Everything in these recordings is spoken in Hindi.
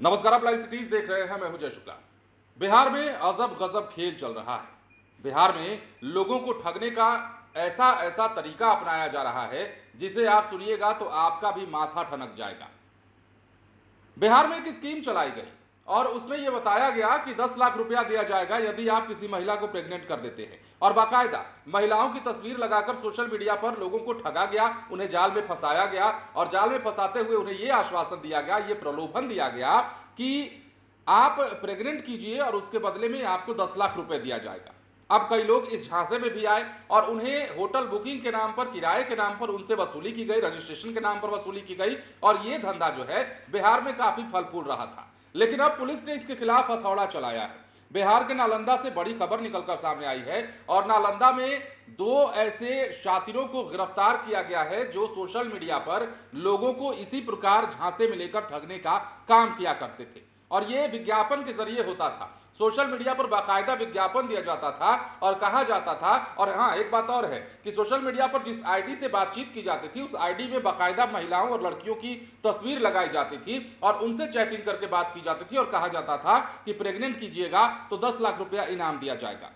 नमस्कार, आप लाइव सिटीज देख रहे हैं। मैं हूं जय शुक्ला। बिहार में अजब गजब खेल चल रहा है। बिहार में लोगों को ठगने का ऐसा ऐसा तरीका अपनाया जा रहा है जिसे आप सुनिएगा तो आपका भी माथा ठनक जाएगा। बिहार में एक स्कीम चलाई गई और उसमें यह बताया गया कि 10 लाख रुपया दिया जाएगा यदि आप किसी महिला को प्रेग्नेंट कर देते हैं। और बाकायदा महिलाओं की तस्वीर लगाकर सोशल मीडिया पर लोगों को ठगा गया, उन्हें जाल में फंसाया गया और जाल में फंसाते हुए उन्हें यह आश्वासन दिया गया, यह प्रलोभन दिया गया कि आप प्रेग्नेंट कीजिए और उसके बदले में आपको 10 लाख रुपए दिया जाएगा। अब कई लोग इस झांसे में भी आए और उन्हें होटल बुकिंग के नाम पर, किराए के नाम पर उनसे वसूली की गई, रजिस्ट्रेशन के नाम पर वसूली की गई और यह धंधा जो है बिहार में काफी फल फूल रहा था। लेकिन अब पुलिस ने इसके खिलाफ हथौड़ा चलाया है। बिहार के नालंदा से बड़ी खबर निकलकर सामने आई है और नालंदा में 2 ऐसे शातिरों को गिरफ्तार किया गया है जो सोशल मीडिया पर लोगों को इसी प्रकार झांसे में लेकर ठगने का काम किया करते थे। और यह विज्ञापन के जरिए होता था। सोशल मीडिया पर बाकायदा विज्ञापन दिया जाता था और कहा जाता था। और हाँ, एक बात और है कि सोशल मीडिया पर जिस आईडी से बातचीत की जाती थी उस आईडी में बाकायदा महिलाओं और लड़कियों की तस्वीर लगाई जाती थी और उनसे चैटिंग करके बात की जाती थी और कहा जाता था कि प्रेग्नेंट कीजिएगा तो 10 लाख रुपया इनाम दिया जाएगा।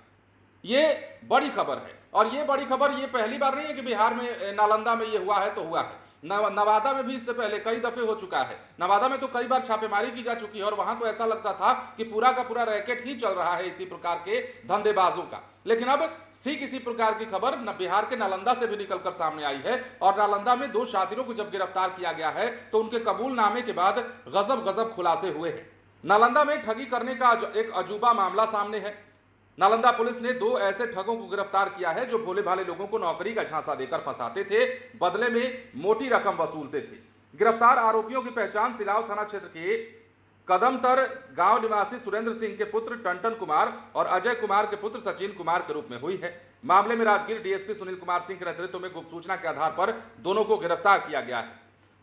ये बड़ी खबर है और ये बड़ी खबर ये पहली बार नहीं है कि बिहार में नालंदा में ये हुआ है तो हुआ है। नवादा में भी इससे पहले कई दफे हो चुका है। नवादा में तो कई बार छापेमारी की जा चुकी है और वहां तो ऐसा लगता था कि पूरा का पूरा रैकेट ही चल रहा है इसी प्रकार के धंधेबाजों का। लेकिन अब ठीक इसी प्रकार की खबर बिहार के नालंदा से भी निकलकर सामने आई है और नालंदा में 2 शातिरों को जब गिरफ्तार किया गया है तो उनके कबूलनामे के बाद गजब गजब खुलासे हुए हैं। नालंदा में ठगी करने का एक अजूबा मामला सामने है। नालंदा पुलिस ने 2 ऐसे ठगों को गिरफ्तार किया है जो भोले भाले लोगों को नौकरी का झांसा देकर फंसाते थे, बदले में मोटी रकम वसूलते थे। गिरफ्तार आरोपियों की पहचान सिलाव थाना क्षेत्र के कदमतर गांव निवासी सुरेंद्र सिंह के पुत्र टंटन कुमार और अजय कुमार के पुत्र सचिन कुमार के रूप में हुई है। मामले में राजगीर डीएसपी सुनील कुमार सिंह के नेतृत्व में गुप्त सूचना के आधार पर दोनों को गिरफ्तार किया गया है।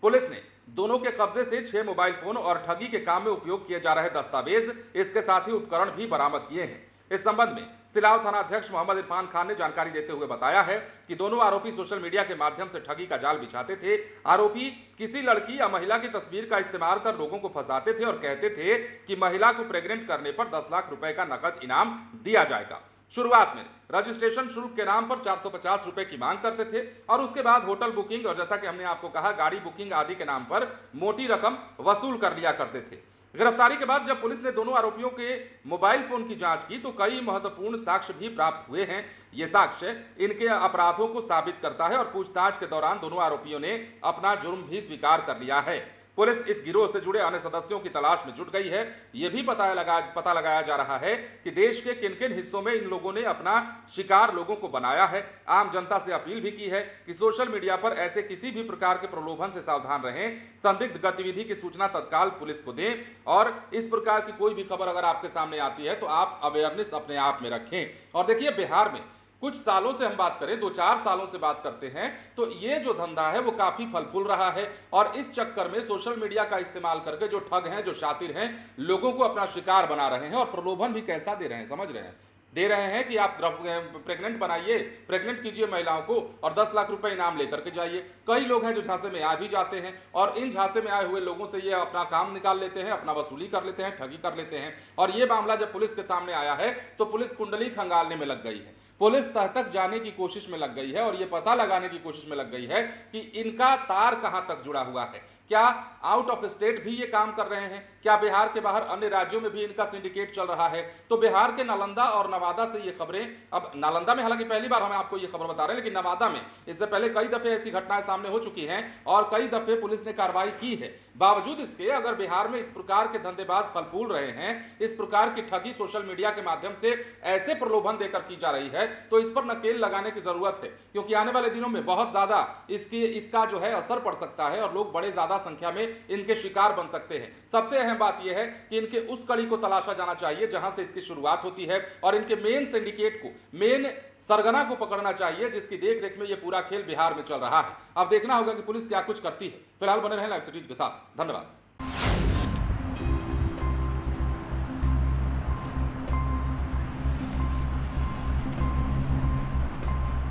पुलिस ने दोनों के कब्जे से 6 मोबाइल फोन और ठगी के काम में उपयोग किए जा रहे दस्तावेज, इसके साथ ही उपकरण भी बरामद किए हैं। इस संबंध में सिलाव थाना अध्यक्ष मोहम्मद इरफान खान ने जानकारी देते हुए बताया है कि दोनों आरोपी सोशल मीडिया के माध्यम से ठगी का जाल बिछाते थे। आरोपी किसी लड़की या महिला की तस्वीर का इस्तेमाल कर लोगों को फंसाते थे और कहते थे कि महिला को प्रेग्नेंट करने पर 10 लाख रुपए का नकद इनाम दिया जाएगा। शुरुआत में रजिस्ट्रेशन शुल्क के नाम पर 450 रुपए की मांग करते थे और उसके बाद होटल बुकिंग और जैसा कि हमने आपको कहा गाड़ी बुकिंग आदि के नाम पर मोटी रकम वसूल कर लिया करते थे। गिरफ्तारी के बाद जब पुलिस ने दोनों आरोपियों के मोबाइल फोन की जांच की तो कई महत्वपूर्ण साक्ष्य भी प्राप्त हुए हैं। ये साक्ष्य इनके अपराधों को साबित करता है और पूछताछ के दौरान दोनों आरोपियों ने अपना जुर्म भी स्वीकार कर लिया है। पुलिस इस गिरोह से जुड़े अन्य सदस्यों की तलाश में जुट गई है। यह भी पता लगाया जा रहा है कि देश के किन किन हिस्सों में इन लोगों ने अपना शिकार लोगों को बनाया है। आम जनता से अपील भी की है कि सोशल मीडिया पर ऐसे किसी भी प्रकार के प्रलोभन से सावधान रहें। संदिग्ध गतिविधि की सूचना तत्काल पुलिस को दें और इस प्रकार की कोई भी खबर अगर आपके सामने आती है तो आप अवेयरनेस अपने आप में रखें। और देखिए, बिहार में कुछ सालों से हम बात करें, 2-4 सालों से बात करते हैं तो ये जो धंधा है वो काफी फल फूल रहा है और इस चक्कर में सोशल मीडिया का इस्तेमाल करके जो ठग हैं, जो शातिर हैं, लोगों को अपना शिकार बना रहे हैं और प्रलोभन भी कैसा दे रहे हैं, समझ रहे हैं। दे रहे हैं कि आप प्रेग्नेंट बनाइए, प्रेग्नेंट कीजिए महिलाओं को और 10 लाख रुपए इनाम लेकर के जाइए। कई लोग हैं जो झांसे में आ भी जाते हैं और इन झांसे में आए हुए लोगों से ये अपना काम निकाल लेते हैं, अपना वसूली कर लेते हैं, ठगी कर लेते हैं। और ये मामला जब पुलिस के सामने आया है तो पुलिस कुंडली खंगालने में लग गई है। पुलिस तह तक जाने की कोशिश में लग गई है और यह पता लगाने की कोशिश में लग गई है कि इनका तार कहां तक जुड़ा हुआ है। क्या आउट ऑफ स्टेट भी ये काम कर रहे हैं? क्या बिहार के बाहर अन्य राज्यों में भी इनका सिंडिकेट चल रहा है? तो बिहार के नालंदा और नवादा से ये खबरें, अब नालंदा में हालांकि पहली बार हम आपको ये खबर बता रहे हैं, लेकिन नवादा में इससे पहले कई दफे ऐसी घटनाएं सामने हो चुकी हैं और कई दफे पुलिस ने कार्रवाई की है। बावजूद इसके अगर बिहार में इस प्रकार के धंधेबाज फल फूल रहे हैं, इस प्रकार की ठगी सोशल मीडिया के माध्यम से ऐसे प्रलोभन देकर की जा रही है तो इस पर नकेल लगाने की जरूरत है, क्योंकि आने वाले दिनों में बहुत ज्यादा इसका जो है असर पड़ सकता है और लोग बड़े ज्यादा संख्या में इनके शिकार बन सकते हैं। सबसे अहम बात यह है कि इनके उस कड़ी को तलाशा जाना चाहिए जहां से इसकी शुरुआत होती है और इनके मेन सिंडिकेट को, मेन सरगना को पकड़ना चाहिए जिसकी देखरेख में यह पूरा खेल बिहार में चल रहा है। अब देखना होगा कि पुलिस क्या कुछ करती है। फिलहाल बने रहें लाइव सिटीज के साथ। धन्यवाद।